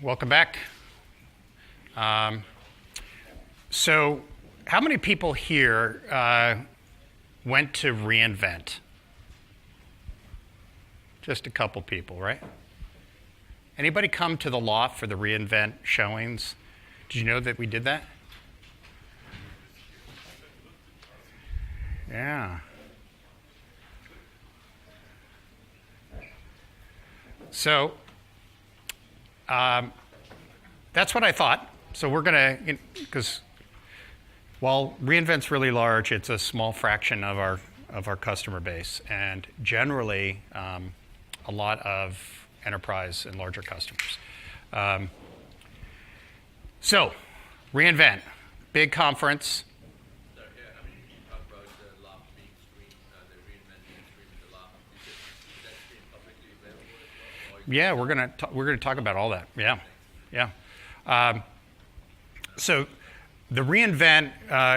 welcome back. So how many people here went to reInvent? Just a couple people, right? Anybody come to the loft for the reInvent showings? Did you know that we did that? Yeah. So that's what I thought. So we're going to, because while reInvent's really large, it's a small fraction of our customer base, and generally a lot of enterprise and larger customers. So reInvent, big conference. Yeah, we're gonna talk about all that. Yeah. So the reInvent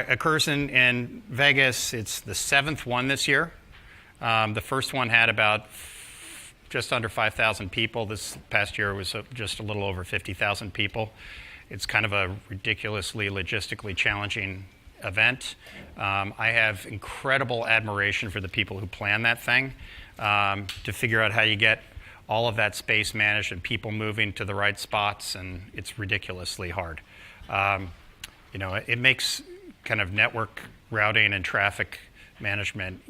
occurs in Vegas. It's the 7th one this year. The first one had about just under 5,000 people. This past year was just a little over 50,000 people. It's kind of a ridiculously logistically challenging event. I have incredible admiration for the people who plan that thing to figure out how you get all of that space managed and people moving to the right spots, and it's ridiculously hard. It makes kind of network routing and traffic management,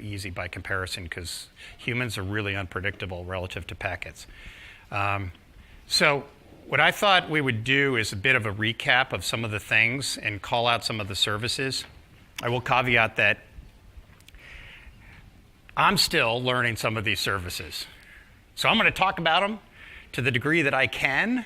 easy by comparison because humans are really unpredictable relative to packets. So what I thought we would do is a bit of a recap of some of the things and call out some of the services. I will caveat that I'm still learning some of these services. So I'm going to talk about them to the degree that I can,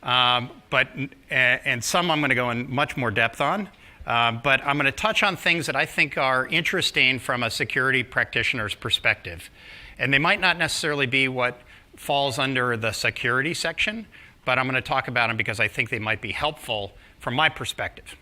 and some I'm going to go in much more depth on. But I'm going to touch on things that I think are interesting from a security practitioner's perspective. And they might not necessarily be what falls under the security section, but I'm going to talk about them because I think they might be helpful from my perspective.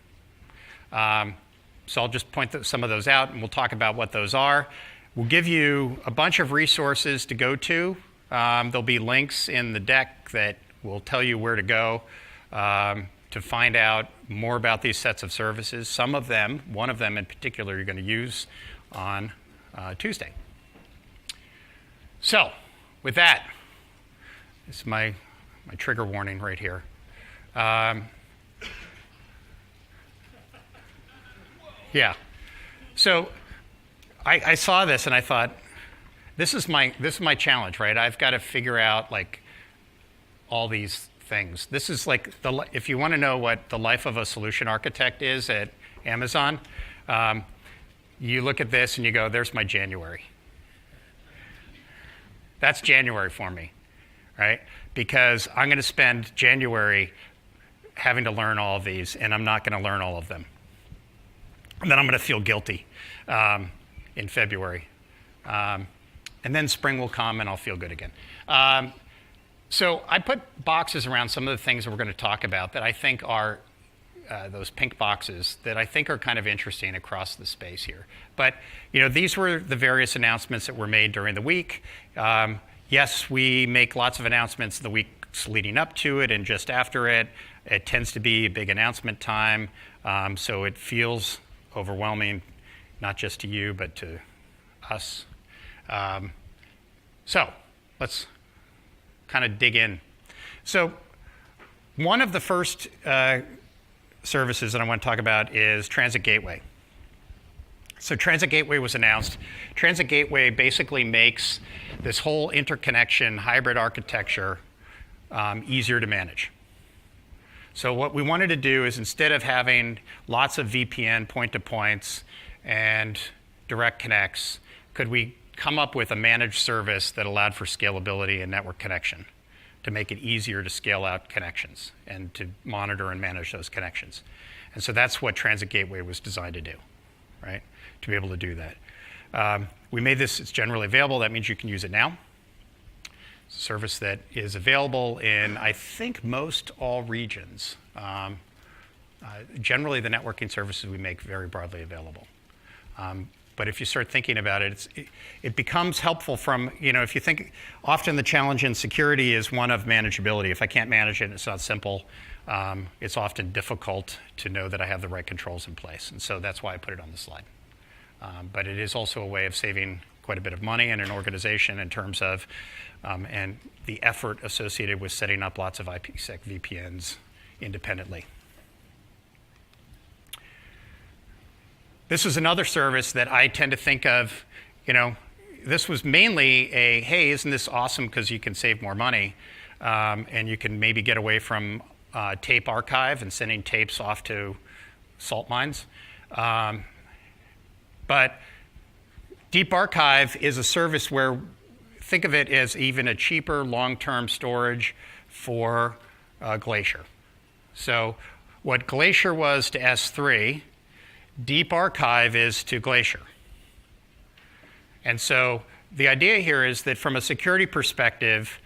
So I'll just point some of those out, and we'll talk about what those are. We'll give you a bunch of resources to go to. There'll be links in the deck that will tell you where to go to find out more about these sets of services. Some of them, one of them in particular, you're going to use on Tuesday. So with that, this is my trigger warning right here. Yeah. So I saw this and I thought, this is my challenge, right? I've got to figure out like all these things. This is like if you want to know what the life of a solution architect is at Amazon, you look at this and you go, there's my January. That's January for me, right? Because I'm going to spend January having to learn all of these, and I'm not going to learn all of them. And then I'm going to feel guilty in February. And then spring will come and I'll feel good again. So I put boxes around some of the things that we're going to talk about that I think are those pink boxes that I think are kind of interesting across the space here. But these were the various announcements that were made during the week. Yes, we make lots of announcements the weeks leading up to it and just after it. It tends to be a big announcement time, so it feels overwhelming, not just to you, but to us. So let's kind of dig in. So one of the first services that I want to talk about is Transit Gateway. So Transit Gateway was announced. Transit Gateway basically makes this whole interconnection hybrid architecture easier to manage. So what we wanted to do is, instead of having lots of VPN point-to-points and direct connects, could we come up with a managed service that allowed for scalability and network connection to make it easier to scale out connections and to monitor and manage those connections? And so that's what Transit Gateway was designed to do, right? To be able to do that. We made this, it's generally available. That means you can use it now. It's a service that is available in, I think, most all regions. Generally, the networking services we make very broadly available. But if you start thinking about it, it becomes helpful from, if you think, often the challenge in security is one of manageability. If I can't manage it, it's not simple. It's often difficult to know that I have the right controls in place. And so that's why I put it on the slide. But it is also a way of saving quite a bit of money in an organization in terms of, and the effort associated with setting up lots of IPsec VPNs independently. This is another service that I tend to think of, this was mainly a, hey, isn't this awesome because you can save more money, and you can maybe get away from tape archive and sending tapes off to salt mines. But Deep Archive is a service where, think of it as even a cheaper long-term storage for Glacier. So what Glacier was to S3, Deep Archive is to Glacier. And so the idea here is that from a security perspective,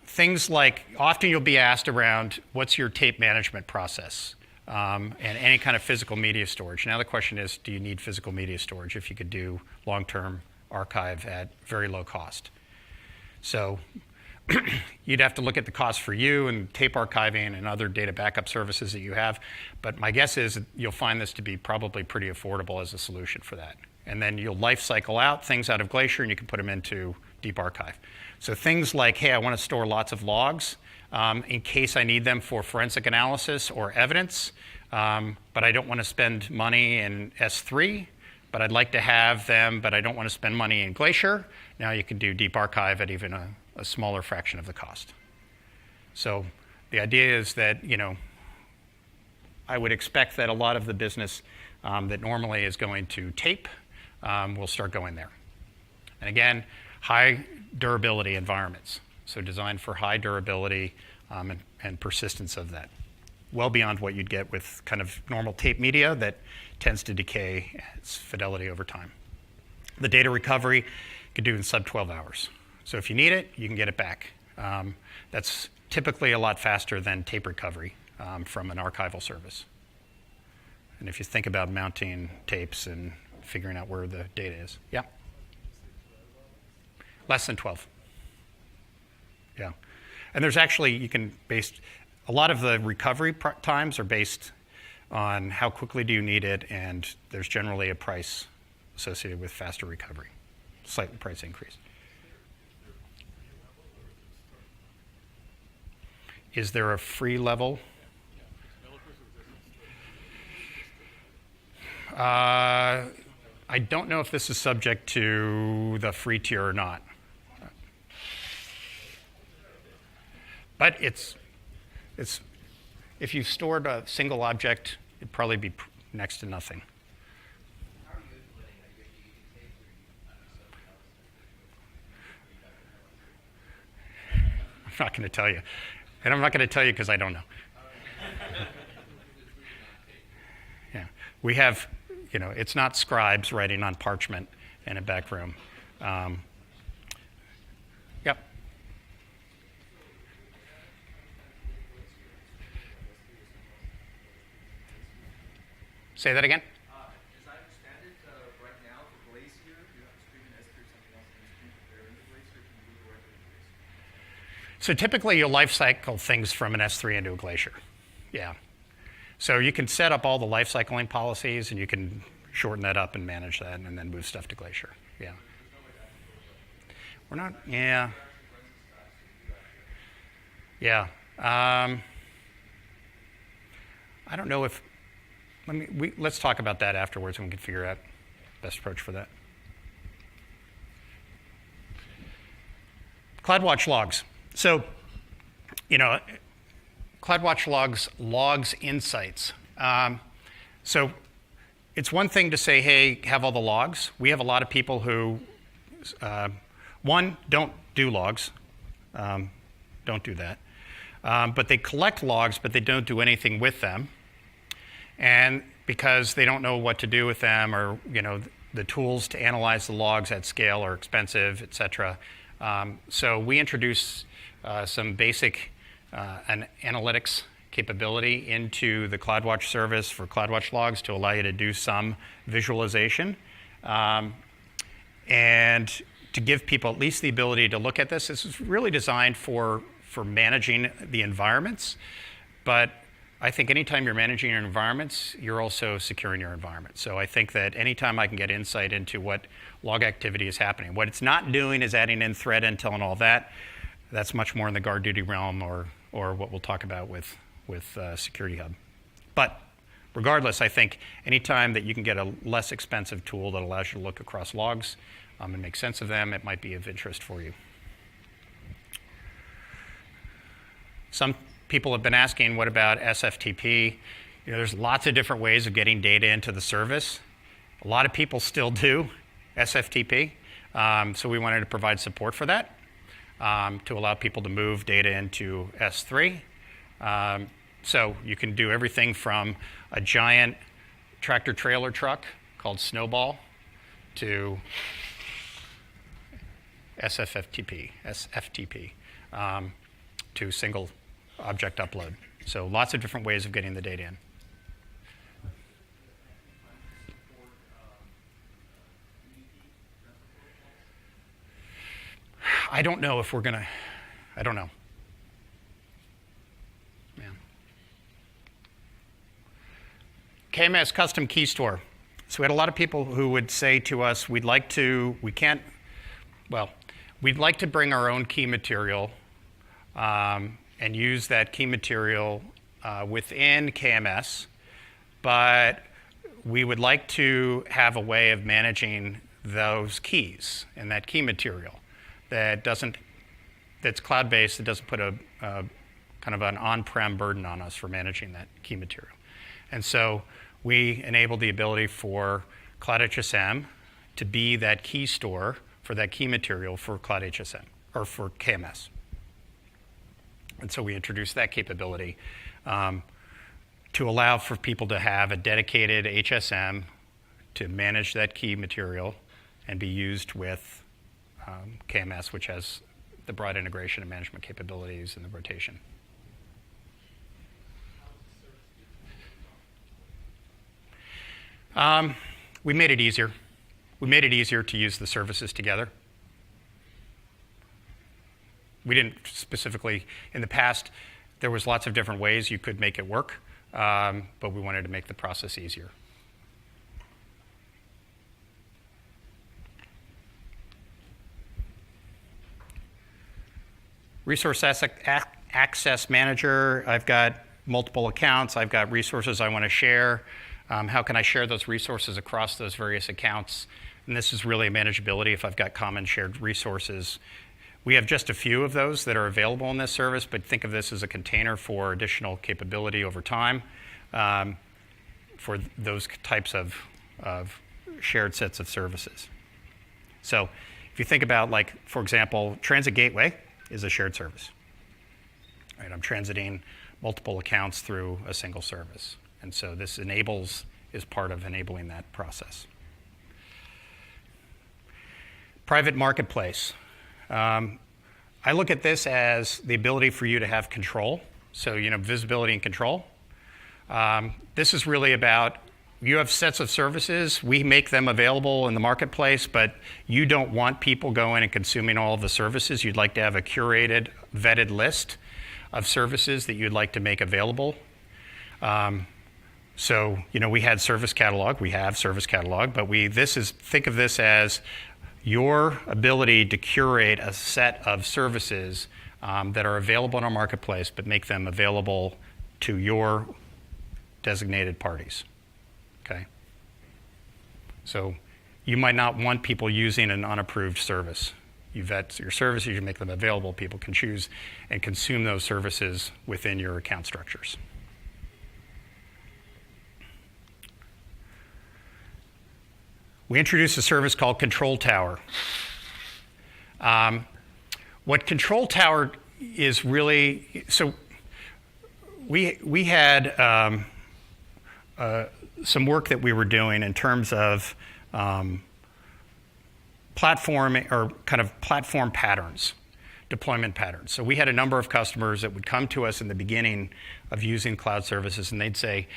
things like, often you'll be asked around, what's your tape management process? And any kind of physical media storage. Now the question is, do you need physical media storage if you could do long-term archive at very low cost? So you'd have to look at the cost for you and tape archiving and other data backup services that you have. But my guess is you'll find this to be probably pretty affordable as a solution for that. And then you'll life cycle out things out of Glacier and you can put them into Deep Archive. So things like, hey, I want to store lots of logs in case I need them for forensic analysis or evidence, but I don't want to spend money in S3, but I'd like to have them, but I don't want to spend money in Glacier. Now you can do Deep Archive at even a smaller fraction of the cost. So the idea is that, I would expect that a lot of the business that normally is going to tape will start going there. And again, high durability environments. So designed for high durability and persistence of that. Well beyond what you'd get with kind of normal tape media that tends to decay its fidelity over time. The data recovery you can do in sub 12 hours. So if you need it, you can get it back. That's typically a lot faster than tape recovery from an archival service. And if you think about mounting tapes and figuring out where the data is. Yeah? Less than 12. Yeah. And there's actually, you can base, a lot of the recovery times are based on how quickly do you need it, and there's generally a price associated with faster recovery, slight price increase. Is there a free level? I don't know if this is subject to the free tier or not. But it's if you stored a single object, it'd probably be next to nothing. I'm not going to tell you. And I'm not going to tell you because I don't know. Yeah, we have, it's not scribes writing on parchment in a back room. Yep. Say that again? As I understand it, right now for Glacier, you have to stream an S3 or something else and stream from there into Glacier. Can you do directly into Glacier? So typically you'll life cycle things from an S3 into a Glacier. Yeah. So you can set up all the life cycling policies and you can shorten that up and manage that and then move stuff to Glacier. Yeah. We're not, yeah. Yeah. I don't know if, let's talk about that afterwards and we can figure out the best approach for that. CloudWatch logs. So, CloudWatch logs insights. So it's one thing to say, hey, have all the logs. We have a lot of people who, one, don't do logs. Don't do that. But they collect logs, but they don't do anything with them. And because they don't know what to do with them, or the tools to analyze the logs at scale are expensive, et cetera. So we introduce some basic analytics capability into the CloudWatch service for CloudWatch logs to allow you to do some visualization. And to give people at least the ability to look at this. This is really designed for managing the environments. But I think anytime you're managing your environments, you're also securing your environment. So I think that anytime I can get insight into what log activity is happening, what it's not doing is adding in threat intel and all that. That's much more in the guard duty realm or what we'll talk about with Security Hub. But regardless, I think anytime that you can get a less expensive tool that allows you to look across logs and make sense of them, it might be of interest for you. Some people have been asking, what about SFTP? There's lots of different ways of getting data into the service. A lot of people still do SFTP, so we wanted to provide support for that to allow people to move data into S3. So you can do everything from a giant tractor trailer truck called Snowball to SFTP to single object upload. So lots of different ways of getting the data in. I don't know if we're going to, I don't know. Yeah. KMS Custom Key Store. So we had a lot of people who would say to us, we'd like to bring our own key material and use that key material within KMS, but we would like to have a way of managing those keys and that key material that's cloud-based, that doesn't put a kind of an on-prem burden on us for managing that key material. And so we enabled the ability for Cloud HSM to be that key store for that key material for Cloud HSM, or for KMS. And so we introduced that capability to allow for people to have a dedicated HSM to manage that key material and be used with KMS, which has the broad integration and management capabilities and the rotation. We made it easier. We made it easier to use the services together. We didn't specifically, in the past, there was lots of different ways you could make it work, but we wanted to make the process easier. Resource Access Manager, I've got multiple accounts. I've got resources I want to share. How can I share those resources across those various accounts? And this is really a manageability if I've got common shared resources. We have just a few of those that are available in this service, but think of this as a container for additional capability over time for those types of shared sets of services. So if you think about, like, for example, Transit Gateway is a shared service. Right, I'm transiting multiple accounts through a single service. And so this is part of enabling that process. Private Marketplace. I look at this as the ability for you to have control. So, visibility and control. This is really about, you have sets of services, we make them available in the marketplace, but you don't want people going and consuming all of the services. You'd like to have a curated, vetted list of services that you'd like to make available. So, we had Service Catalog, we have Service Catalog, but think of this as your ability to curate a set of services that are available in our marketplace, but make them available to your designated parties. Okay? So you might not want people using an unapproved service. You vet your services, you make them available, people can choose and consume those services within your account structures. We introduced a service called Control Tower. What Control Tower is really, so we had some work that we were doing in terms of platform or kind of platform patterns deployment patterns. So we had a number of customers that would come to us in the beginning of using cloud services, and they'd say,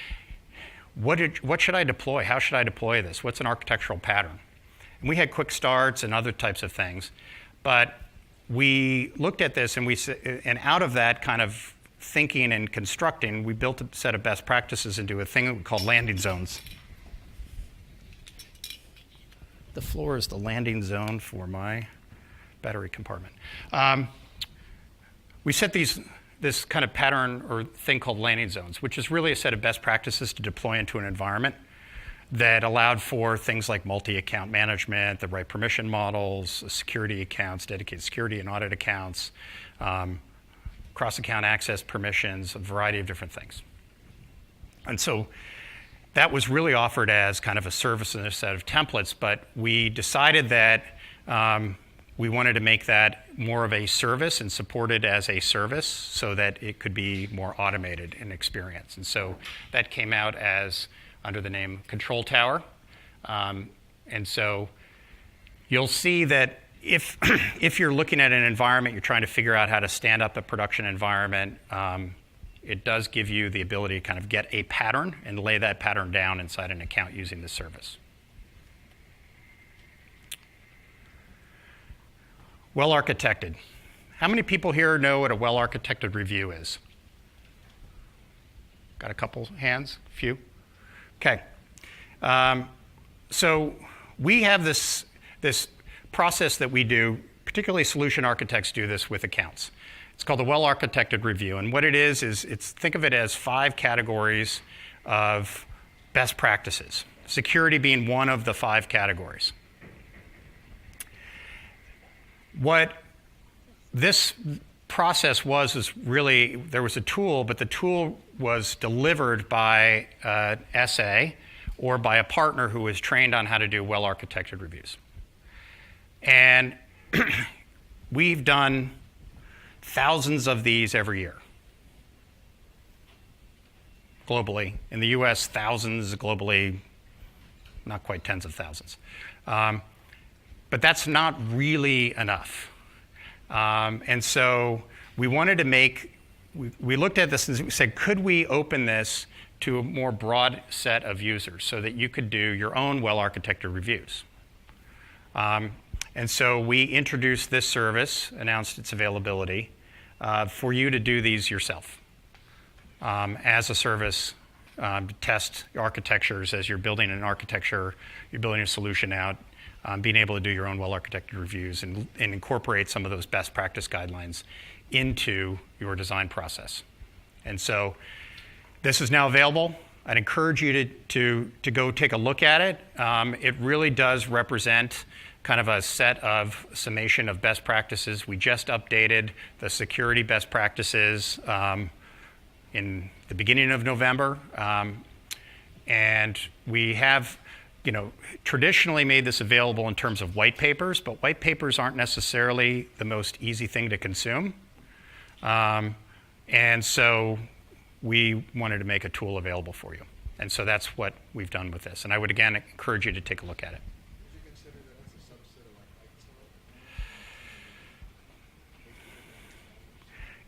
what should I deploy? How should I deploy this? What's an architectural pattern? And we had quick starts and other types of things. But we looked at this, and out of that kind of thinking and constructing, we built a set of best practices into a thing that we called landing zones. The floor is the landing zone for my battery compartment. We set this kind of pattern or thing called landing zones, which is really a set of best practices to deploy into an environment that allowed for things like multi-account management, the right permission models, security accounts, dedicated security and audit accounts, cross-account access permissions, a variety of different things. And so that was really offered as kind of a service and a set of templates, but we decided that we wanted to make that more of a service and support it as a service so that it could be more automated in experience. And so that came out as under the name Control Tower. And so you'll see that if you're looking at an environment, you're trying to figure out how to stand up a production environment, it does give you the ability to kind of get a pattern and lay that pattern down inside an account using the service. Well-architected. How many people here know what a well-architected review is? Got a couple hands? A few? Okay. So we have this process that we do, particularly solution architects do this with accounts. It's called the well-architected review. And what it is think of it as 5 categories of best practices, security being one of the 5 categories. What this process was really, there was a tool, but the tool was delivered by SA or by a partner who was trained on how to do well-architected reviews. And we've done thousands of these every year. Globally. In the US, thousands. Globally, not quite tens of thousands. But that's not really enough. And so we wanted to we looked at this and we said, could we open this to a more broad set of users so that you could do your own well-architected reviews? And so we introduced this service, announced its availability, for you to do these yourself as a service, to test architectures as you're building an architecture, you're building a solution out, being able to do your own well-architected reviews and incorporate some of those best practice guidelines into your design process. And so this is now available. I'd encourage you to go take a look at it. It really does represent kind of a set of summation of best practices. We just updated the security best practices in the beginning of November. And we have traditionally made this available in terms of white papers, but white papers aren't necessarily the most easy thing to consume. And so we wanted to make a tool available for you. And so that's what we've done with this. And I would, again, encourage you to take a look at it. Would you consider that as a subset of ITIL?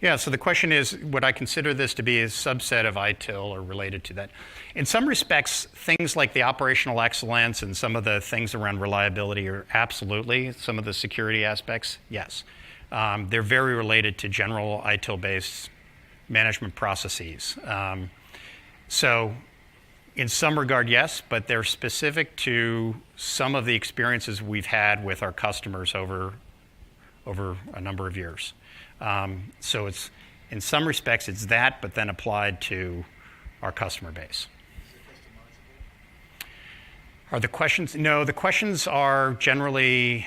Yeah, so the question is, would I consider this to be a subset of ITIL or related to that? In some respects, things like the operational excellence and some of the things around reliability are absolutely. Some of the security aspects, yes. They're very related to general ITIL-based management processes. So in some regard, yes, but they're specific to some of the experiences we've had with our customers over a number of years. So it's, in some respects, it's that, but then applied to our customer base. Is it customizable? Are the questions? No, the questions are generally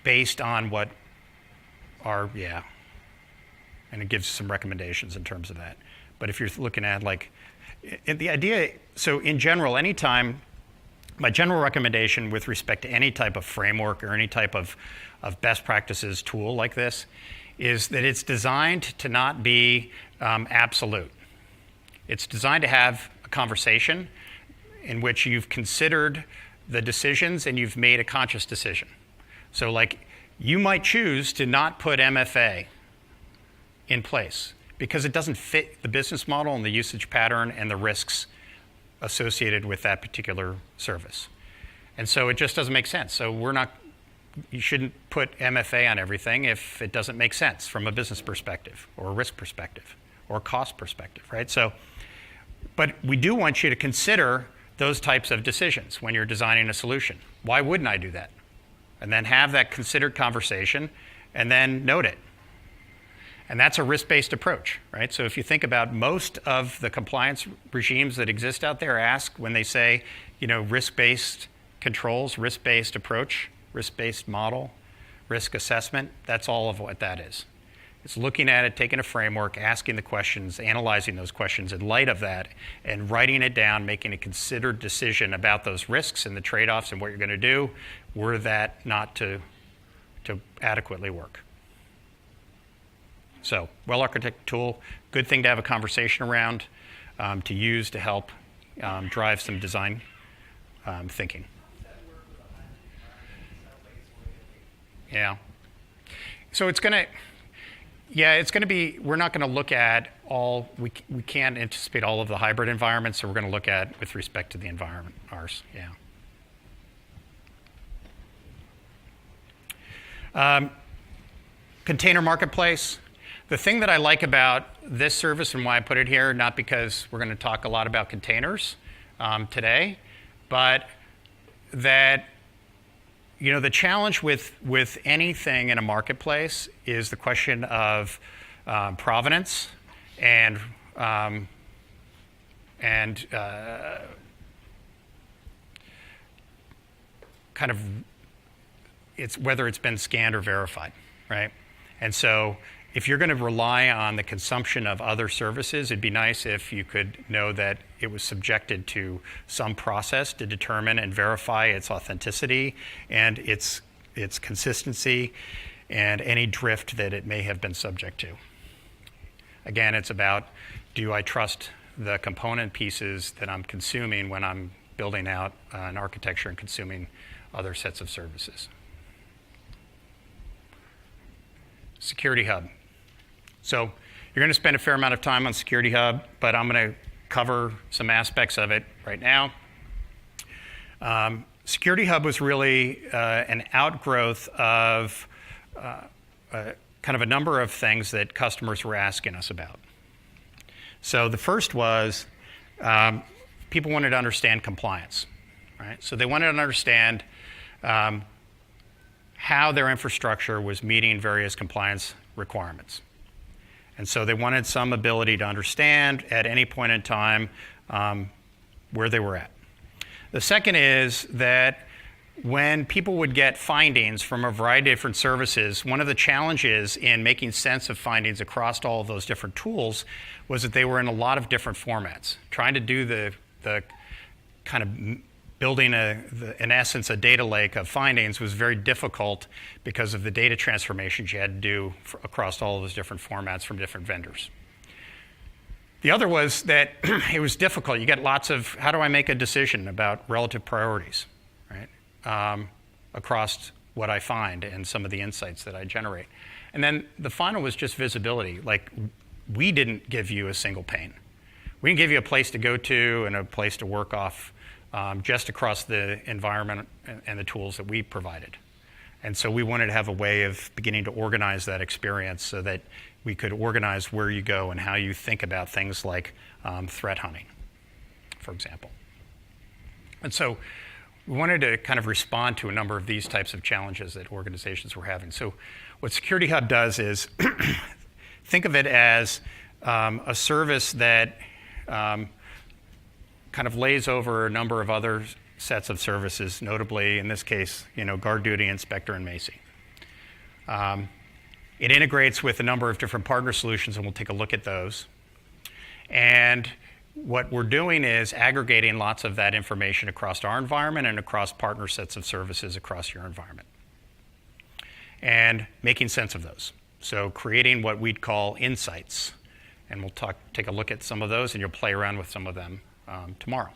based on what are, yeah. And it gives some recommendations in terms of that. But if you're looking at the idea, so in general, anytime, my general recommendation with respect to any type of framework or any type of best practices tool like this is that it's designed to not be absolute. It's designed to have a conversation in which you've considered the decisions and you've made a conscious decision. So You might choose to not put MFA in place because it doesn't fit the business model and the usage pattern and the risks associated with that particular service. And so it just doesn't make sense. So you shouldn't put MFA on everything if it doesn't make sense from a business perspective or a risk perspective or a cost perspective, right? So, but we do want you to consider those types of decisions when you're designing a solution. Why wouldn't I do that? And then have that considered conversation and then note it. And that's a risk-based approach, right? So if you think about most of the compliance regimes that exist out there, ask when they say, risk-based controls, risk-based approach, risk-based model, risk assessment, that's all of what that is. It's looking at it, taking a framework, asking the questions, analyzing those questions in light of that, and writing it down, making a considered decision about those risks and the trade-offs and what you're going to do were that not to adequately work. So, well-architected tool, good thing to have a conversation around, to use to help drive some design thinking. Yeah. So it's going to be, we're not going to look at we can't anticipate all of the hybrid environments, so we're going to look at with respect to the environment, ours, yeah. Container Marketplace. The thing that I like about this service and why I put it here, not because we're going to talk a lot about containers today, but that the challenge with anything in a marketplace is the question of provenance and kind of whether it's been scanned or verified, right? And so if you're going to rely on the consumption of other services, it'd be nice if you could know that it was subjected to some process to determine and verify its authenticity and its consistency and any drift that it may have been subject to. Again, it's about, do I trust the component pieces that I'm consuming when I'm building out an architecture and consuming other sets of services? Security Hub. So you're going to spend a fair amount of time on Security Hub, but I'm going to cover some aspects of it right now. Security Hub was really an outgrowth of kind of a number of things that customers were asking us about. So the first was people wanted to understand compliance, right? So they wanted to understand how their infrastructure was meeting various compliance requirements. And so they wanted some ability to understand at any point in time where they were at. The second is that when people would get findings from a variety of different services, one of the challenges in making sense of findings across all of those different tools was that they were in a lot of different formats. Trying to do the kind of building, in essence, a data lake of findings was very difficult because of the data transformations you had to do across all of those different formats from different vendors. The other was that it was difficult. You get lots of, how do I make a decision about relative priorities, right, across what I find and some of the insights that I generate. And then the final was just visibility. Like, we didn't give you a single pane. We didn't give you a place to go to and a place to work off just across the environment and the tools that we provided. And so we wanted to have a way of beginning to organize that experience so that we could organize where you go and how you think about things like threat hunting, for example. And so we wanted to kind of respond to a number of these types of challenges that organizations were having. So what Security Hub does is think of it as a service that kind of lays over a number of other sets of services, notably, in this case, Guard Duty, Inspector, and Macy. It integrates with a number of different partner solutions, and we'll take a look at those. And what we're doing is aggregating lots of that information across our environment and across partner sets of services across your environment, and making sense of those. So creating what we'd call insights. And we'll take a look at some of those, and you'll play around with some of them tomorrow.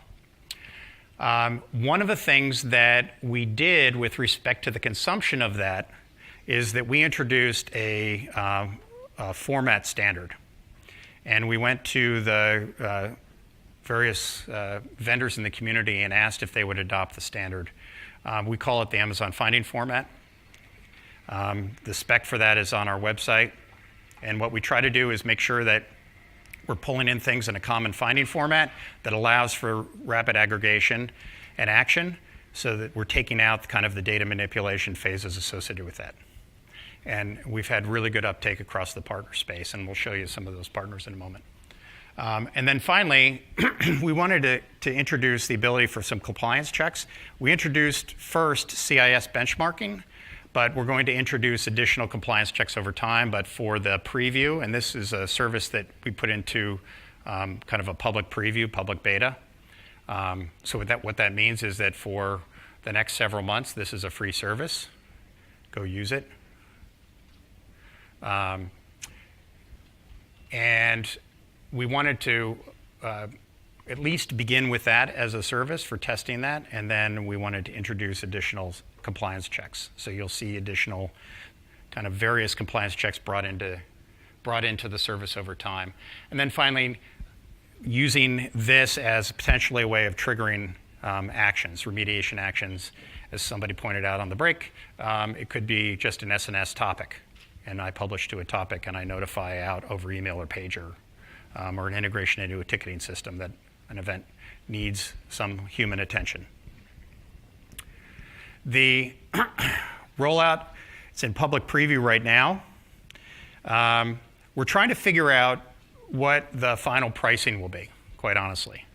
One of the things that we did with respect to the consumption of that is that we introduced a format standard. And we went to the various vendors in the community and asked if they would adopt the standard. We call it the Amazon Finding Format. The spec for that is on our website. And what we try to do is make sure that we're pulling in things in a common finding format that allows for rapid aggregation and action, so that we're taking out kind of the data manipulation phases associated with that. And we've had really good uptake across the partner space, and we'll show you some of those partners in a moment. And then finally, we wanted to introduce the ability for some compliance checks. We introduced first CIS benchmarking, but we're going to introduce additional compliance checks over time. But for the preview, and this is a service that we put into kind of a public preview, public beta. So what that means is that for the next several months, this is a free service. Go use it. And we wanted to at least begin with that as a service for testing that, and then we wanted to introduce additional compliance checks. So you'll see additional kind of various compliance checks brought into the service over time. And then finally, using this as potentially a way of triggering actions, remediation actions, as somebody pointed out on the break. It could be just an SNS topic, and I publish to a topic and I notify out over email or pager, or an integration into a ticketing system that an event needs some human attention. The rollout, it's in public preview right now. We're trying to figure out what the final pricing will be, quite honestly.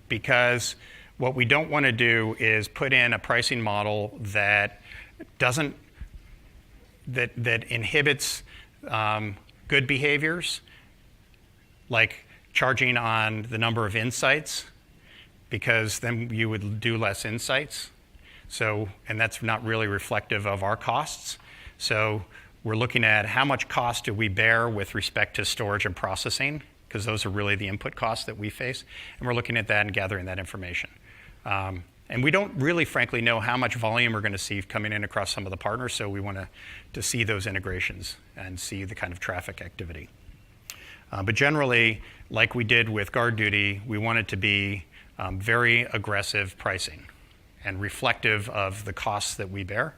Because what we don't want to do is put in a pricing model that inhibits good behaviors, like charging on the number of insights, because then you would do less insights. So, and that's not really reflective of our costs. So we're looking at how much cost do we bear with respect to storage and processing, because those are really the input costs that we face. And we're looking at that and gathering that information. And we don't really, frankly, know how much volume we're going to see coming in across some of the partners, so we want to see those integrations and see the kind of traffic activity. But generally, like we did with guard duty, we want it to be very aggressive pricing and reflective of the costs that we bear.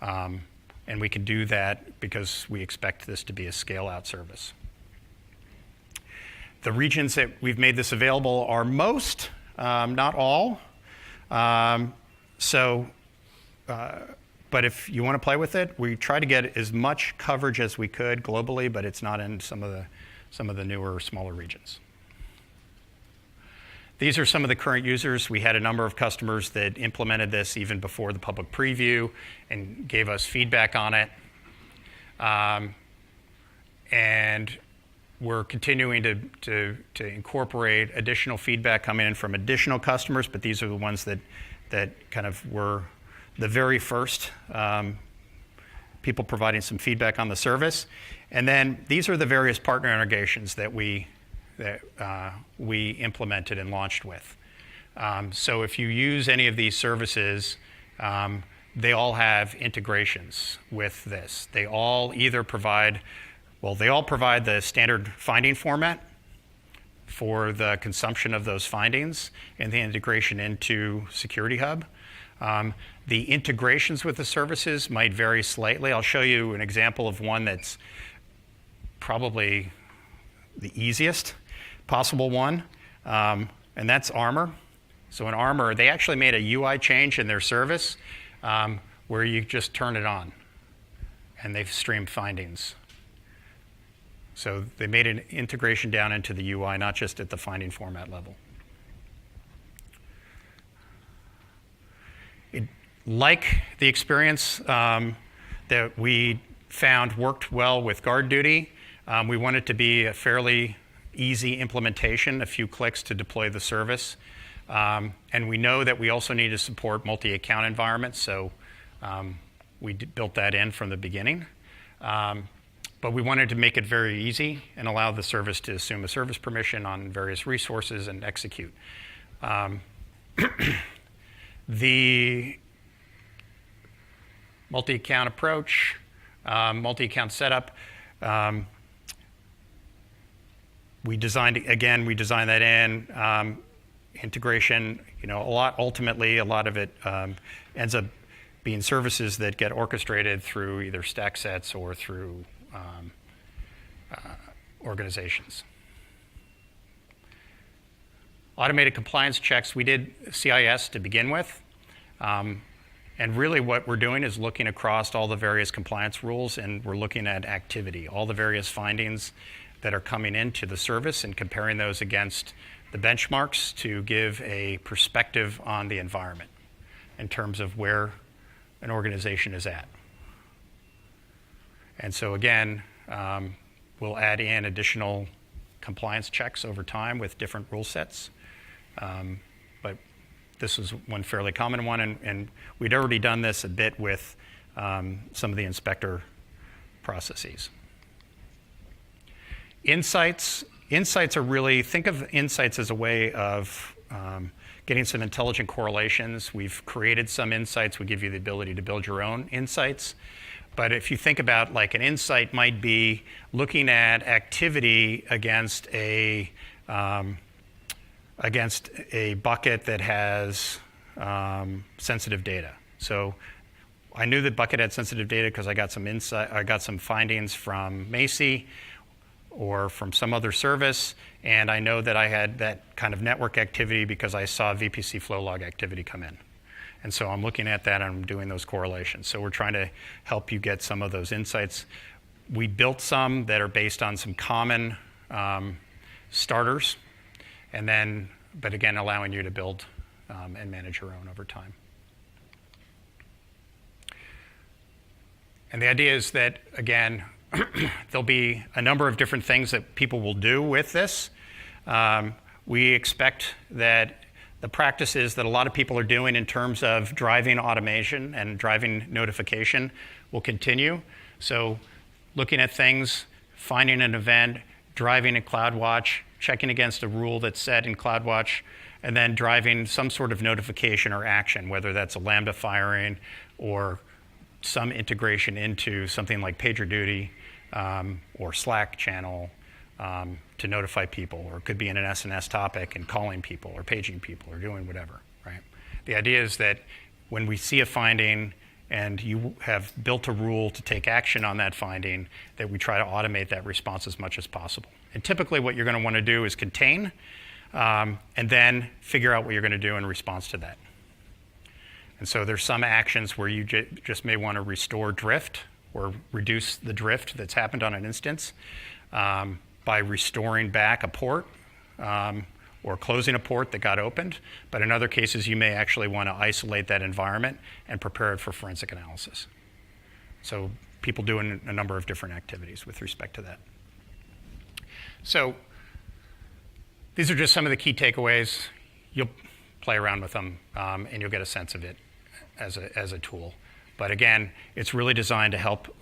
And we can do that because we expect this to be a scale-out service. The regions that we've made this available are most, not all. But if you want to play with it, we try to get as much coverage as we could globally, but it's not in some of the newer, smaller regions. These are some of the current users. We had a number of customers that implemented this even before the public preview and gave us feedback on it. And we're continuing to incorporate additional feedback coming in from additional customers, but these are the ones that kind of were the very first people providing some feedback on the service. And then these are the various partner integrations that we implemented and launched with. So if you use any of these services, they all have integrations with this. They all either provide the standard finding format for the consumption of those findings and the integration into Security Hub. The integrations with the services might vary slightly. I'll show you an example of one that's probably the easiest possible one, and that's Armor. So in Armor, they actually made a UI change in their service where you just turn it on, and they've streamed findings. So they made an integration down into the UI, not just at the finding format level. Like the experience that we found worked well with guard duty, we want it to be a fairly easy implementation, a few clicks to deploy the service. And we know that we also need to support multi-account environments, so we built that in from the beginning. But we wanted to make it very easy and allow the service to assume a service permission on various resources and execute. multi-account approach, multi-account setup. We designed that in. Integration, ultimately a lot of it ends up being services that get orchestrated through either stack sets or through organizations. Automated compliance checks, we did CIS to begin with. And really what we're doing is looking across all the various compliance rules, and we're looking at activity, all the various findings that are coming into the service and comparing those against the benchmarks to give a perspective on the environment in terms of where an organization is at. And so again, we'll add in additional compliance checks over time with different rule sets. But this was one fairly common one, and we'd already done this a bit with some of the inspector processes. Insights are really, think of insights as a way of getting some intelligent correlations. We've created some insights. We give you the ability to build your own insights. But if you think about, like, an insight might be looking at activity against a bucket that has sensitive data. So I knew that bucket had sensitive data because I got some findings from Macy or from some other service, and I know that I had that kind of network activity because I saw VPC flow log activity come in. And so I'm looking at that and I'm doing those correlations. So we're trying to help you get some of those insights. We built some that are based on some common starters, but again, allowing you to build and manage your own over time. And the idea is that, again, there'll be a number of different things that people will do with this. We expect that the practices that a lot of people are doing in terms of driving automation and driving notification will continue. So looking at things, finding an event, driving a CloudWatch, checking against a rule that's set in CloudWatch, and then driving some sort of notification or action, whether that's a Lambda firing or some integration into something like PagerDuty or Slack channel to notify people, or it could be in an SNS topic and calling people or paging people or doing whatever, right? The idea is that when we see a finding and you have built a rule to take action on that finding, that we try to automate that response as much as possible. And typically what you're going to want to do is contain and then figure out what you're going to do in response to that. And so there's some actions where you just may want to restore drift or reduce the drift that's happened on an instance by restoring back a port or closing a port that got opened. But in other cases, you may actually want to isolate that environment and prepare it for forensic analysis. So people doing a number of different activities with respect to that. So these are just some of the key takeaways. You'll play around with them and you'll get a sense of it as a tool. But again, it's really designed to help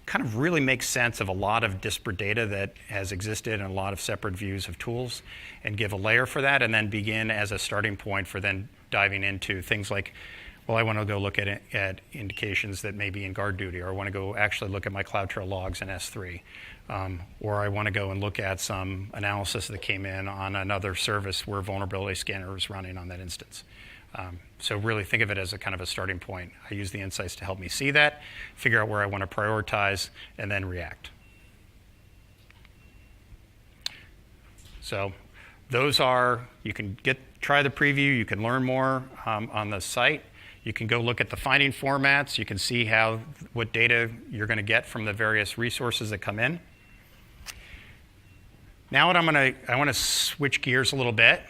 kind of really make sense of a lot of disparate data that has existed and a lot of separate views of tools, and give a layer for that, and then begin as a starting point for then diving into things like, well, I want to go look at indications that may be in guard duty, or I want to go actually look at my CloudTrail logs in S3, or I want to go and look at some analysis that came in on another service where a vulnerability scanner is running on that instance. So really think of it as a kind of a starting point. I use the insights to help me see that, figure out where I want to prioritize, and then react. So those are, you can try the preview, you can learn more on the site. You can go look at the finding formats. You can see what data you're going to get from the various resources that come in. Now I want to switch gears a little bit.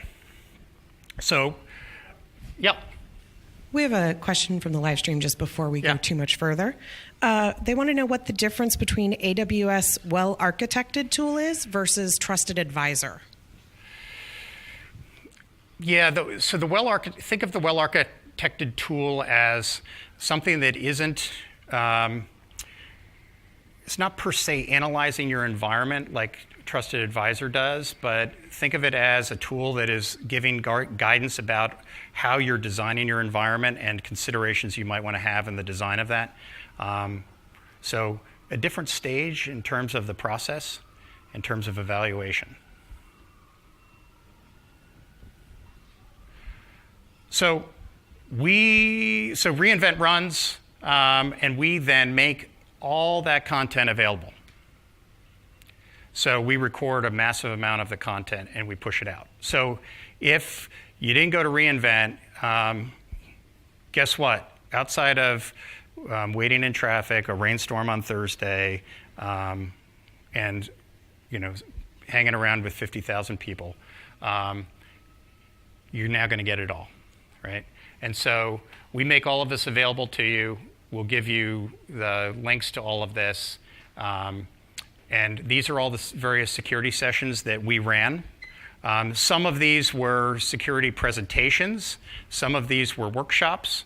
So, yep. We have a question from the live stream just before we go too much further. They want to know what the difference between AWS Well-Architected Tool is versus Trusted Advisor. Yeah, think of the Well-Architected Tool as something that isn't it's not per se analyzing your environment like Trusted Advisor does, but think of it as a tool that is giving guidance about how you're designing your environment and considerations you might want to have in the design of that. So a different stage in terms of the process, in terms of evaluation. So reInvent runs, and we then make all that content available. So we record a massive amount of the content and we push it out. So if you didn't go to reInvent, guess what? Outside of waiting in traffic, a rainstorm on Thursday, and hanging around with 50,000 people, you're now going to get it all, right? And so we make all of this available to you. We'll give you the links to all of this. And these are all the various security sessions that we ran. Some of these were security presentations. Some of these were workshops.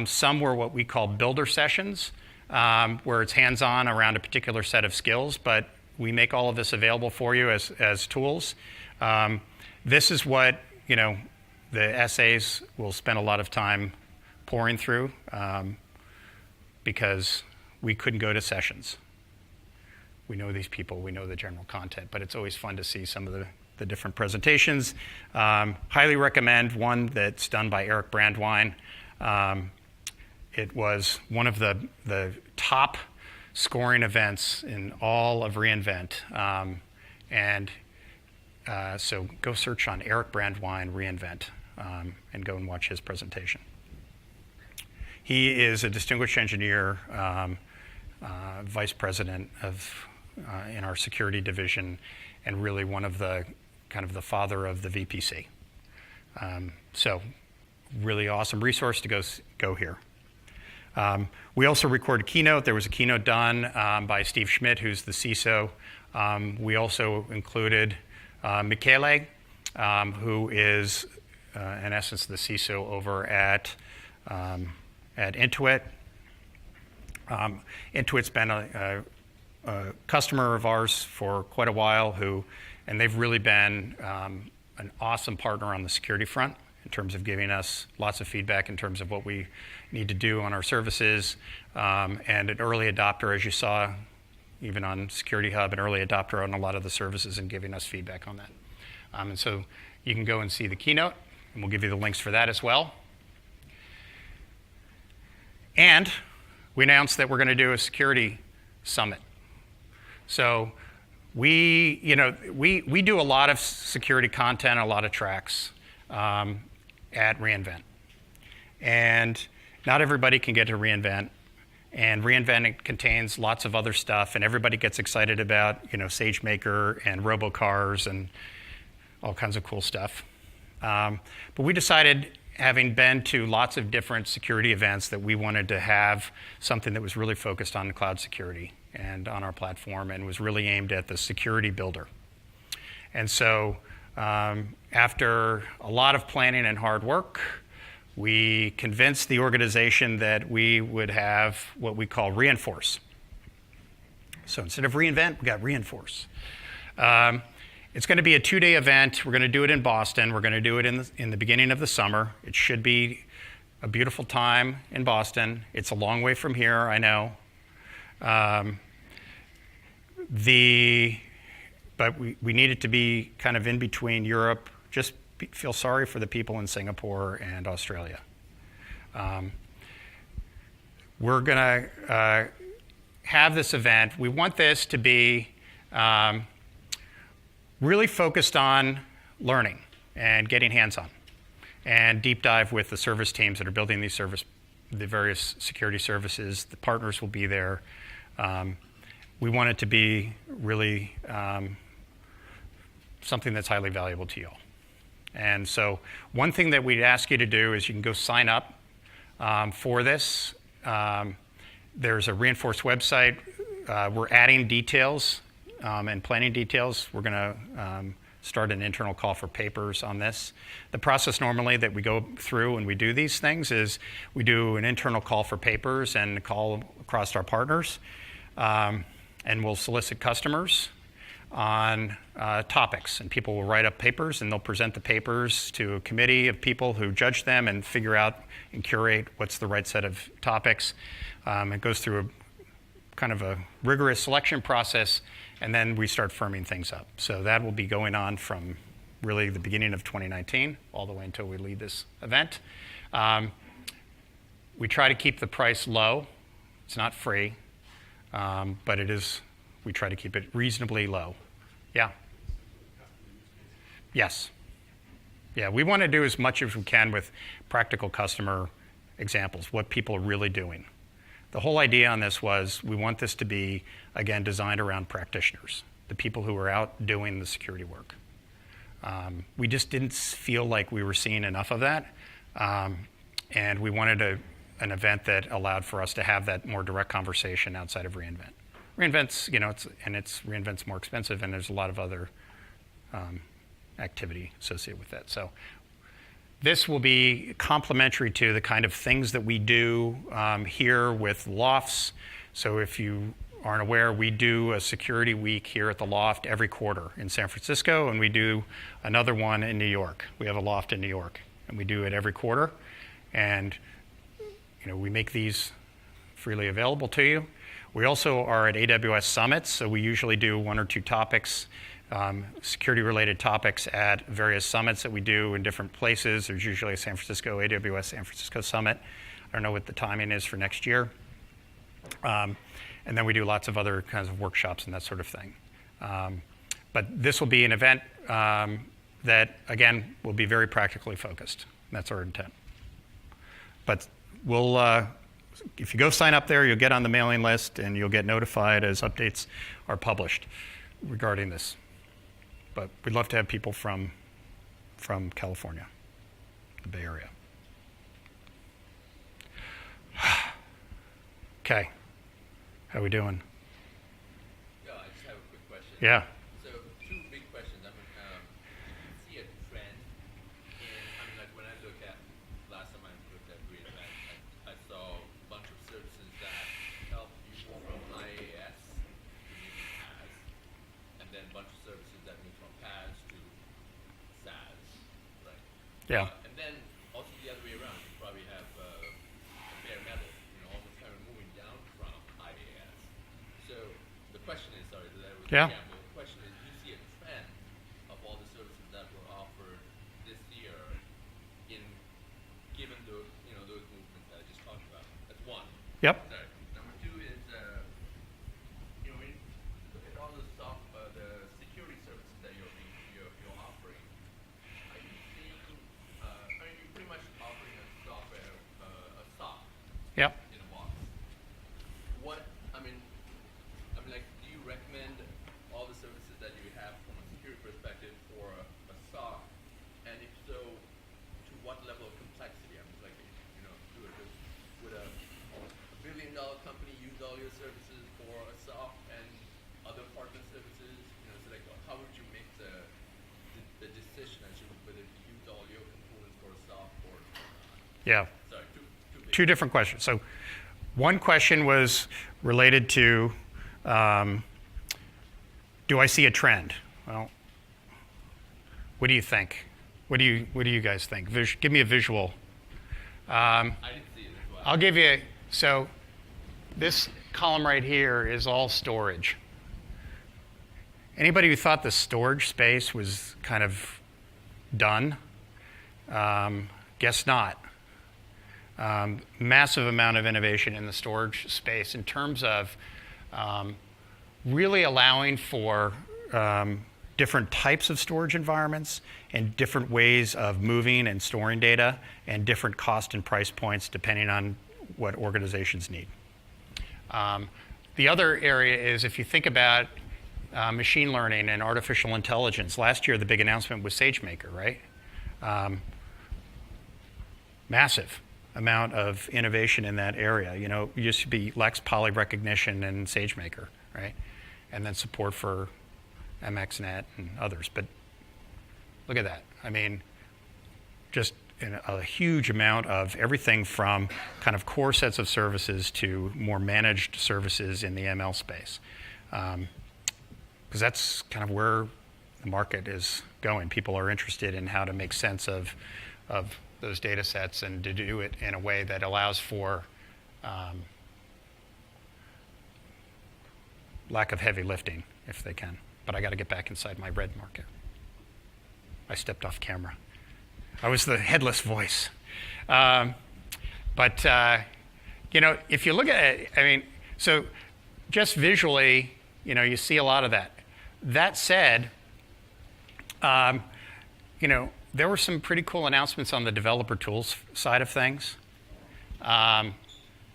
Some were what we call builder sessions, where it's hands-on around a particular set of skills. But we make all of this available for you as tools. This is what the essays will spend a lot of time pouring through, because we couldn't go to sessions. We know these people, we know the general content, but it's always fun to see some of the different presentations. Highly recommend one that's done by Eric Brandwine. It was one of the top scoring events in all of reInvent. So go search on Eric Brandwine reInvent and go and watch his presentation. He is a distinguished engineer, vice president in our security division, and really one of the kind of the father of the VPC. So really awesome resource to go here. We also recorded a keynote. There was a keynote done by Steve Schmidt, who's the CISO. We also included Michele, who is, in essence, the CISO over at Intuit. Intuit's been a customer of ours for quite a while, and they've really been an awesome partner on the security front in terms of giving us lots of feedback in terms of what we need to do on our services, and an early adopter, as you saw, even on Security Hub, an early adopter on a lot of the services and giving us feedback on that. And so you can go and see the keynote, and we'll give you the links for that as well. And we announced that we're going to do a security summit. So we do a lot of security content, a lot of tracks at reInvent. And not everybody can get to reInvent. And reInvent contains lots of other stuff, and everybody gets excited about SageMaker and robocars and all kinds of cool stuff. But we decided, having been to lots of different security events, that we wanted to have something that was really focused on cloud security and on our platform, and was really aimed at the security builder. And so after a lot of planning and hard work, we convinced the organization that we would have what we call Reinforce. So instead of reInvent, we got Reinforce. It's going to be a 2-day event. We're going to do it in Boston. We're going to do it in the beginning of the summer. It should be a beautiful time in Boston. It's a long way from here, I know. But we need it to be kind of in between Europe. Just feel sorry for the people in Singapore and Australia. We're going to have this event. We want this to be really focused on learning and getting hands-on, and deep dive with the service teams that are building the various security services. The partners will be there. We want it to be really something that's highly valuable to you all. And so one thing that we'd ask you to do is you can go sign up for this. There's a Reinforce website. We're adding details and planning details. We're going to start an internal call for papers on this. The process normally that we go through when we do these things is we do an internal call for papers and call across our partners. and we'll solicit customers on topics. And people will write up papers, and they'll present the papers to a committee of people who judge them and figure out and curate what's the right set of topics. It goes through a kind of a rigorous selection process, and then we start firming things up. So that will be going on from really the beginning of 2019 all the way until we lead this event. We try to keep the price low. It's not free, but we try to keep it reasonably low. Yeah? Yes. Yeah, we want to do as much as we can with practical customer examples, what people are really doing. The whole idea on this was we want this to be, again, designed around practitioners, the people who are out doing the security work. We just didn't feel like we were seeing enough of that, and we wanted an event that allowed for us to have that more direct conversation outside of reInvent. reInvent's, reInvent's more expensive, and there's a lot of other activity associated with that. So this will be complementary to the kind of things that we do here with lofts. So if you aren't aware, we do a security week here at the loft every quarter in San Francisco, and we do another one in New York. We have a loft in New York, and we do it every quarter. And we make these freely available to you. We also are at AWS summits, so we usually do 1 or 2 topics, security-related topics at various summits that we do in different places. There's usually a AWS San Francisco summit. I don't know what the timing is for next year. And then we do lots of other kinds of workshops and that sort of thing. But this will be an event that, again, will be very practically focused. That's our intent. But we'll, if you go sign up there, you'll get on the mailing list, and you'll get notified as updates are published regarding this. But we'd love to have people from California, the Bay Area. Okay. How we doing? Yeah, I just have a quick question. Yeah. So 2 big questions. I mean, do you see a trend in, like when I look at, last time I looked at reInvent, I saw a bunch of services that help you move from IaaS to maybe PaaS, and then a bunch of services that move from PaaS to SaaS, right? Yeah. And then also the other way around, you probably have bare metal, almost kind of moving down from IaaS. So the question is, sorry, that was Yeah. the question is, do you see a trend of all the services that were offered this year in given those movements that I just talked about? That's one. Yep. Sorry. Number 2 is, when you look at all the security services that you're offering, are you seeing? You're pretty much offering a software, a SOC Yep. in a box. What like, do you recommend all the services that you have from a security perspective for a SOC? And if so, to what level of complexity? Like, would a $1 billion company use all your services for a SOC and other partner services? So like, how would you make the decision as to whether to use all your components for a SOC or not? Yeah. Sorry, two big 2 different questions. So one question was related to, do I see a trend? Well, what do you think? What do you guys think? Give me a visual. I didn't see it as well. I'll give you, so this column right here is all storage. Anybody who thought the storage space was kind of done? Guess not. Massive amount of innovation in the storage space in terms of really allowing for different types of storage environments and different ways of moving and storing data and different cost and price points depending on what organizations need. The other area is if you think about machine learning and artificial intelligence. Last year, the big announcement was SageMaker, right? Massive amount of innovation in that area. It used to be Lex, Poly Recognition, and SageMaker, right? And then support for MXNet and others. But look at that. I mean, just a huge amount of everything from kind of core sets of services to more managed services in the ML space. Because that's kind of where the market is going. People are interested in how to make sense of those data sets and to do it in a way that allows for lack of heavy lifting, if they can. But I got to get back inside my red market. I stepped off camera. I was the headless voice. But if you look at it, so just visually, you see a lot of that. That said, there were some pretty cool announcements on the developer tools side of things.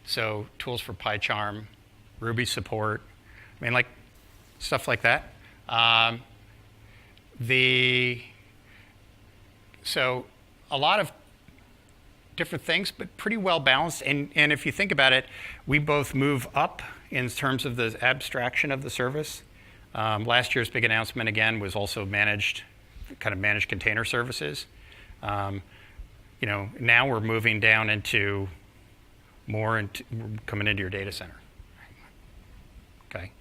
So tools for PyCharm, Ruby support, stuff like that. So a lot of different things, but pretty well balanced. And if you think about it, we both move up in terms of the abstraction of the service. Last year's big announcement, again, was also managed container services. Now we're moving down into coming into your data center. Okay.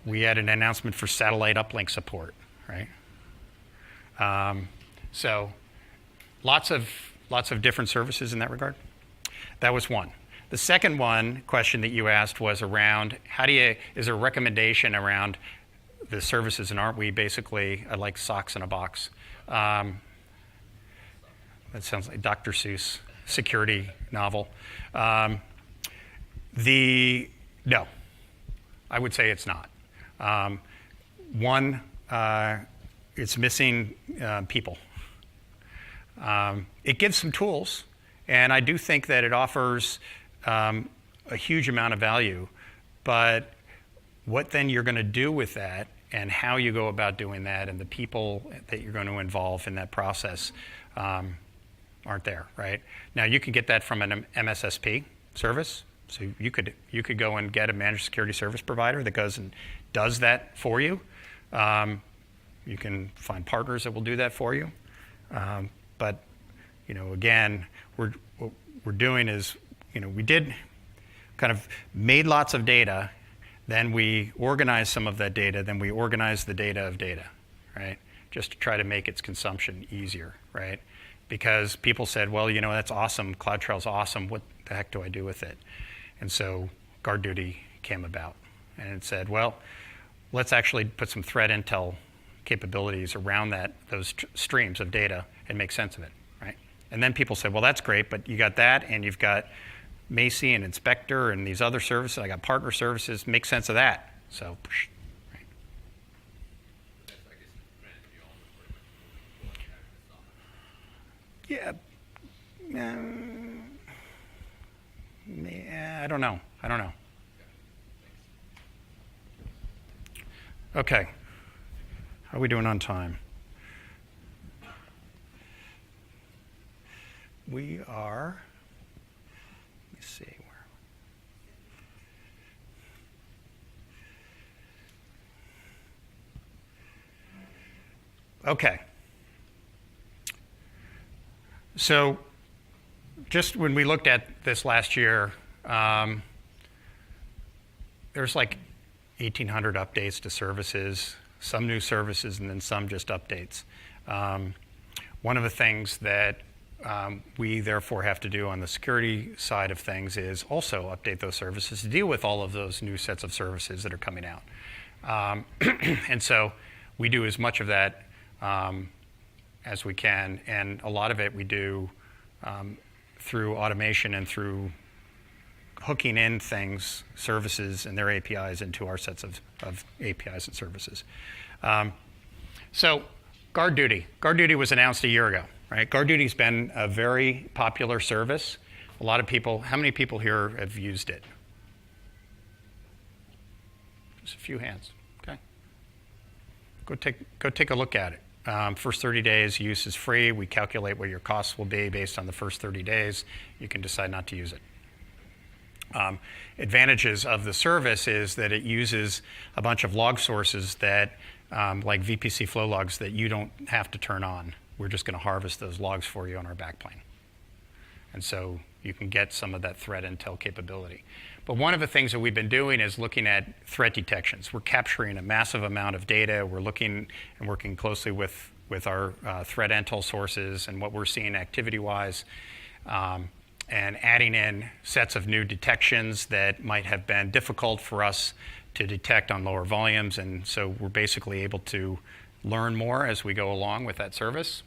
We had an announcement for satellite uplink support, right? So lots of different services in that regard. That was one. The second question that you asked was around is there a recommendation around the services, and aren't we basically like socks in a box? That sounds like Dr. Seuss security novel. No, I would say it's not. One, it's missing people. It gives some tools, and I do think that it offers a huge amount of value, but what then you're going to do with that and how you go about doing that and the people that you're going to involve in that process aren't there, right? Now, you can get that from an MSSP service. So you could go and get a managed security service provider that goes and does that for you. You can find partners that will do that for you. But again, what we're doing is, we did kind of made lots of data, then we organized some of that data, then we organized the data of data, right? Just to try to make its consumption easier, right? Because people said, well, that's awesome, CloudTrail's awesome, what the heck do I do with it? And so GuardDuty came about, and it said, well, let's actually put some threat intel capabilities around those streams of data and make sense of it, right? And then people said, well, that's great, but you got that, and you've got Macy and Inspector and these other services. I got partner services. Make sense of that. So, right. Yeah. I don't know. Okay. How are we doing on time? We are, let me see where. Okay. So just when we looked at this last year, there's like 1,800 updates to services, some new services, and then some just updates. One of the things that we therefore have to do on the security side of things is also update those services to deal with all of those new sets of services that are coming out. And so we do as much of that as we can, and a lot of it we do through automation and through hooking in things, services, and their APIs into our sets of APIs and services. So GuardDuty. GuardDuty was announced a year ago, right? GuardDuty's been a very popular service. A lot of people, how many people here have used it? Just a few hands, okay. Go take a look at it. First 30 days use is free. We calculate what your costs will be based on the first 30 days. You can decide not to use it. Advantages of the service is that it uses a bunch of log sources that, like VPC flow logs, that you don't have to turn on. We're just going to harvest those logs for you on our backplane. And so you can get some of that threat intel capability. But one of the things that we've been doing is looking at threat detections. We're capturing a massive amount of data. We're looking and working closely with our threat intel sources and what we're seeing activity-wise, and adding in sets of new detections that might have been difficult for us to detect on lower volumes. And so we're basically able to learn more as we go along with that service.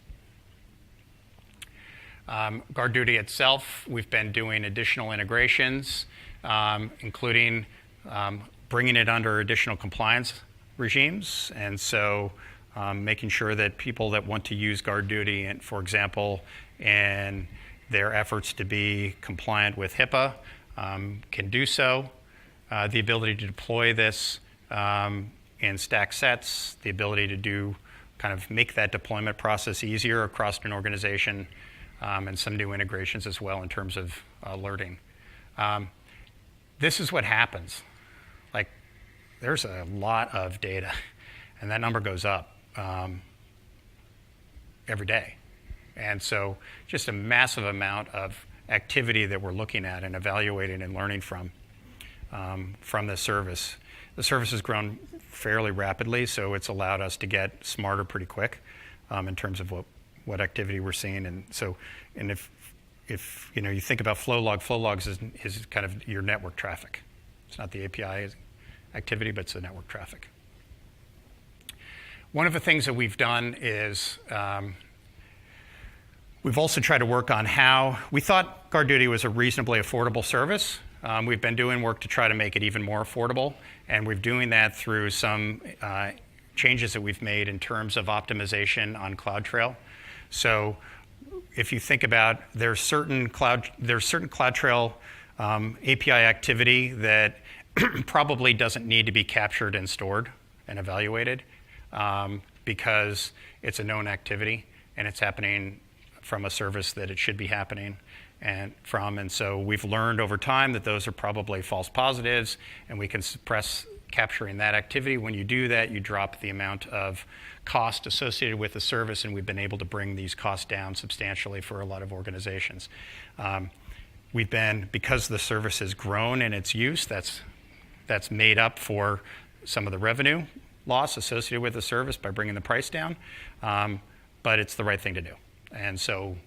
GuardDuty itself, we've been doing additional integrations, including bringing it under additional compliance regimes. And so making sure that people that want to use GuardDuty, and for example, in their efforts to be compliant with HIPAA, can do so. The ability to deploy this in stack sets, the ability to make that deployment process easier across an organization, and some new integrations as well in terms of alerting. This is what happens. Like, there's a lot of data, and that number goes up every day. And so just a massive amount of activity that we're looking at and evaluating and learning from this service. The service has grown fairly rapidly, so it's allowed us to get smarter pretty quick in terms of what activity we're seeing. And so, and if you think about flow logs is kind of your network traffic. It's not the API activity, but it's the network traffic. One of the things that we've done is we've also tried to work on how we thought GuardDuty was a reasonably affordable service. We've been doing work to try to make it even more affordable, and we're doing that through some changes that we've made in terms of optimization on CloudTrail. So if you think about, there's certain CloudTrail API activity that probably doesn't need to be captured and stored and evaluated because it's a known activity and it's happening from a service that it should be happening and so we've learned over time that those are probably false positives, and we can suppress capturing that activity. When you do that, you drop the amount of cost associated with the service, and we've been able to bring these costs down substantially for a lot of organizations. Because the service has grown in its use, that's made up for some of the revenue loss associated with the service by bringing the price down, but it's the right thing to do. And so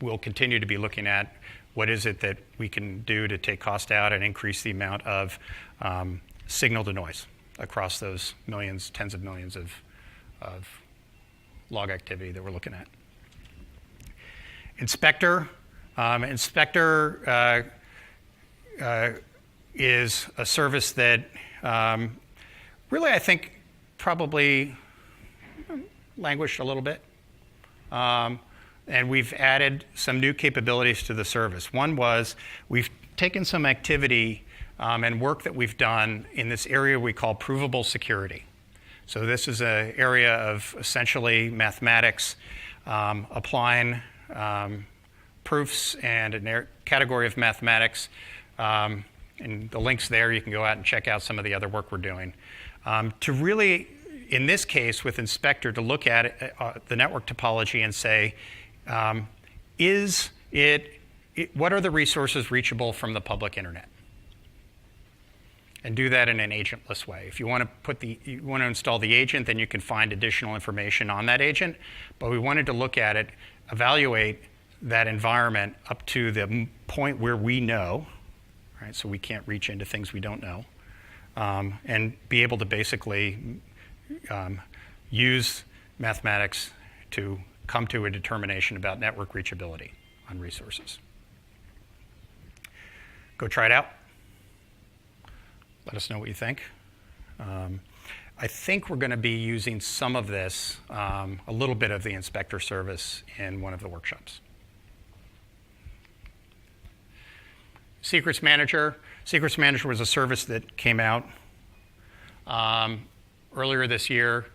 we'll continue to be looking at what is it that we can do to take cost out and increase the amount of signal to noise across those millions, tens of millions of log activity that we're looking at. Inspector. Inspector is a service that really, I think, probably languished a little bit. And we've added some new capabilities to the service. One was we've taken some activity and work that we've done in this area we call provable security. So this is an area of essentially mathematics, applying proofs and a category of mathematics. And the link's there. You can go out and check out some of the other work we're doing. To really, in this case with Inspector, to look at it, the network topology and say, what are the resources reachable from the public internet? And do that in an agentless way. If you want to install the agent, then you can find additional information on that agent. But we wanted to look at it, evaluate that environment up to the point where we know, right? So we can't reach into things we don't know, and be able to basically use mathematics to come to a determination about network reachability on resources. Go try it out. Let us know what you think. I think we're going to be using some of this, a little bit of the Inspector service in one of the workshops. Secrets Manager. Secrets Manager was a service that came out earlier this year.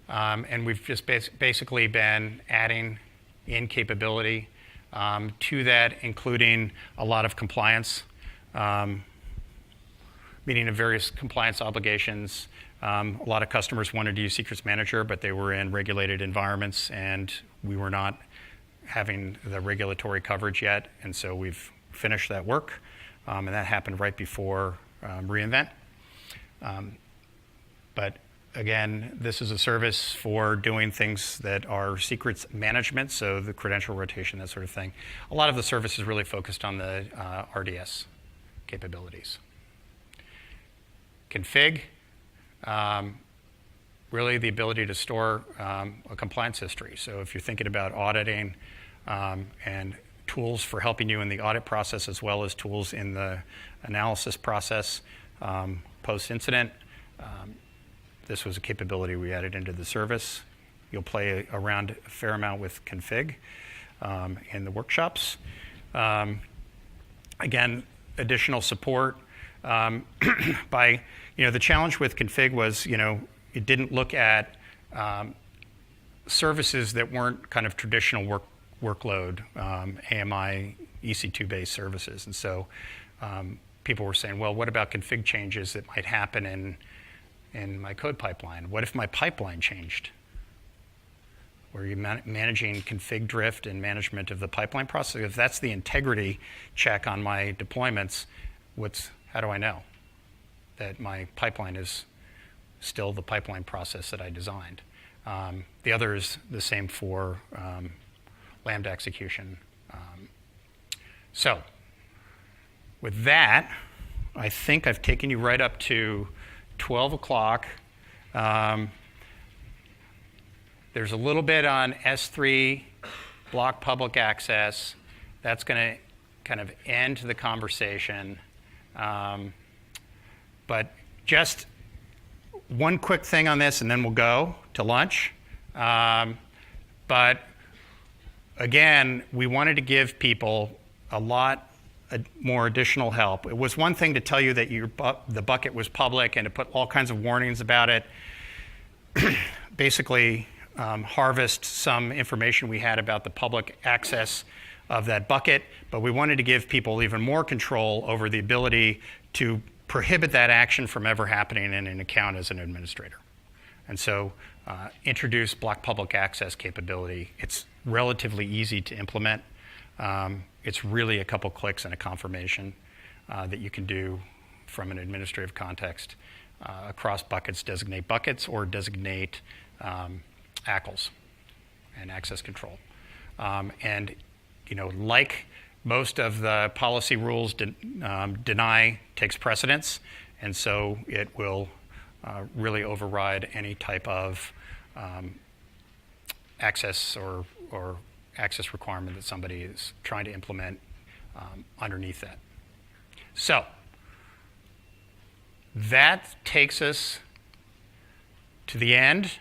And we've just basically been adding in capability to that, including a lot of compliance, meeting of various compliance obligations. A lot of customers wanted to use Secrets Manager, but they were in regulated environments, and we were not having the regulatory coverage yet. And so we've finished that work. and that happened right before reInvent. But again, this is a service for doing things that are secrets management, so the credential rotation, that sort of thing. A lot of the service is really focused on the RDS capabilities. Config, really the ability to store a compliance history. So if you're thinking about auditing and tools for helping you in the audit process as well as tools in the analysis process post-incident, this was a capability we added into the service. You'll play around a fair amount with config in the workshops. Again, additional support. The challenge with config was, it didn't look at services that weren't kind of traditional workload, AMI, EC2-based services. And so people were saying, well, what about config changes that might happen in my code pipeline? What if my pipeline changed? Where you're managing config drift and management of the pipeline process. If that's the integrity check on my deployments, how do I know that my pipeline is still the pipeline process that I designed? The other is the same for Lambda execution. So with that, I think I've taken you right up to 12 o'clock. There's a little bit on S3, block public access. That's going to kind of end the conversation. But just one quick thing on this, and then we'll go to lunch. But again, we wanted to give people a lot more additional help. It was one thing to tell you that the bucket was public and to put all kinds of warnings about it. Basically, harvest some information we had about the public access of that bucket, but we wanted to give people even more control over the ability to prohibit that action from ever happening in an account as an administrator. And so introduce block public access capability. It's relatively easy to implement. It's really a couple clicks and a confirmation that you can do from an administrative context across buckets, designate buckets, or designate ACLs and access control. And like most of the policy rules, deny takes precedence, and so it will really override any type of access or access requirement that somebody is trying to implement underneath that. So that takes us to the end.